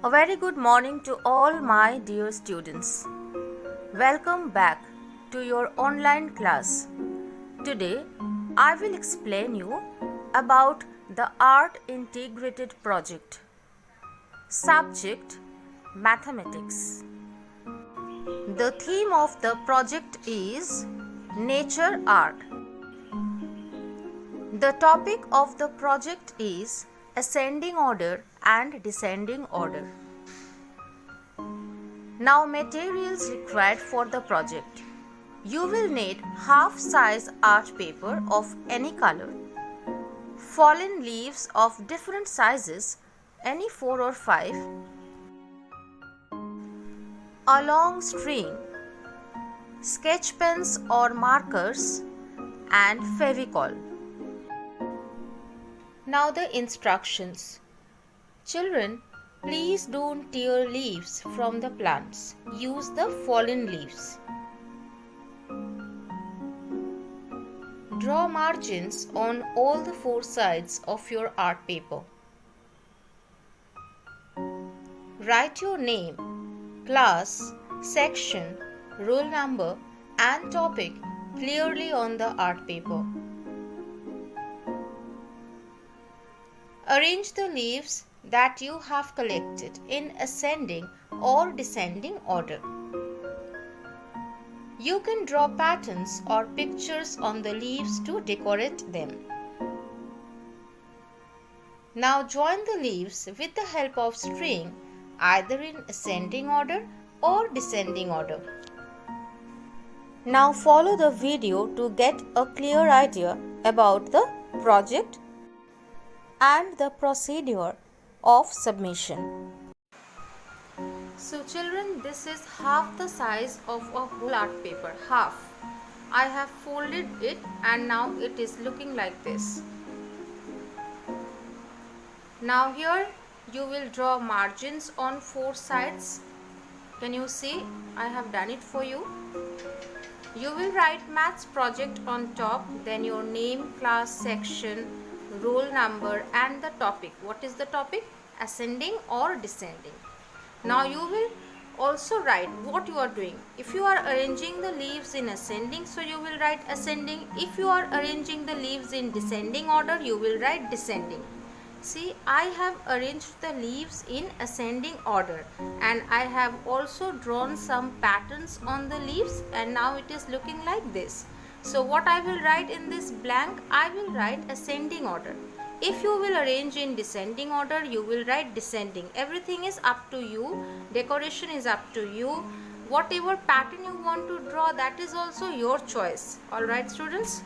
A very good morning to all my dear students. Welcome back to your online class. Today I will explain you about the Art Integrated Project. Subject Mathematics. The theme of the project is Nature Art. The topic of the project is ascending order and descending order. Now, materials required for the project. You will need half-size art paper of any color, fallen leaves of different sizes, any 4 or 5, a long string, sketch pens or markers, and Fevicol. Now the instructions. Children, please don't tear leaves from the plants. Use the fallen leaves. Draw margins on all the 4 sides of your art paper. Write your name, class, section, roll number and topic clearly on the art paper. Arrange the leaves that you have collected in ascending or descending order. You can draw patterns or pictures on the leaves to decorate them. Now join the leaves with the help of string either in ascending order or descending order. Now follow the video to get a clear idea about the project and the procedure of submission. So children, this is half the size of a whole art paper, half. I have folded it and now it is looking like this. Now here you will draw margins on 4 sides. Can you see? I have done it for you. You will write maths project on top, then your name, class, section, roll number and the topic. What is the topic? Ascending or descending. Now you will also write what you are doing. If you are arranging the leaves in ascending, so you will write ascending. If you are arranging the leaves in descending order, you will write descending. See, I have arranged the leaves in ascending order and I have also drawn some patterns on the leaves and now it is looking like this. So what I will write in this blank, I will write ascending order. If you will arrange in descending order, you will write descending. Everything is up to you. Decoration is up to you. Whatever pattern you want to draw, that is also your choice. Alright students?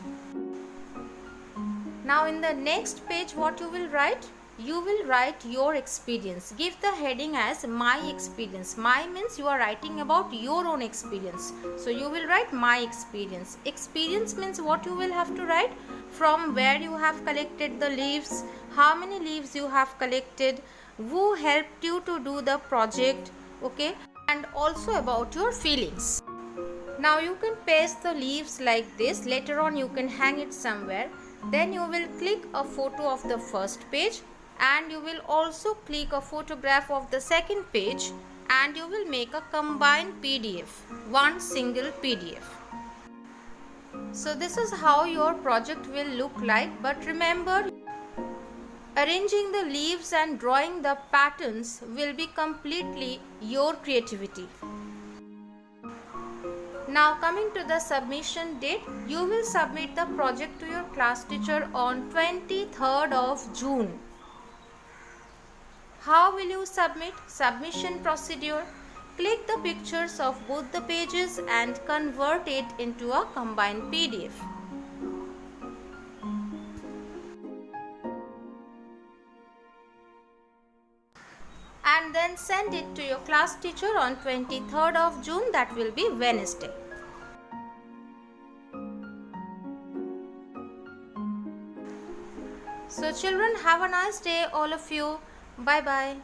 Now in the next page, what you will write? You will write your experience. Give the heading as my experience. My means you are writing about your own experience. So you will write my experience. Experience means what you will have to write? From where you have collected the leaves, how many leaves you have collected, who helped you to do the project, okay, and also about your feelings. Now you can paste the leaves like this. Later on you can hang it somewhere. Then you will click a photo of the first page and you will also click a photograph of the second page and you will make a combined PDF, one single PDF. So this is how your project will look like, but remember, arranging the leaves and drawing the patterns will be completely your creativity. Now coming to the submission date, you will submit the project to your class teacher on 23rd of June. How will you submit? Submission procedure. Click the pictures of both the pages and convert it into a combined PDF. And then send it to your class teacher on 23rd of June, that will be Wednesday. So children, have a nice day all of you. Bye bye.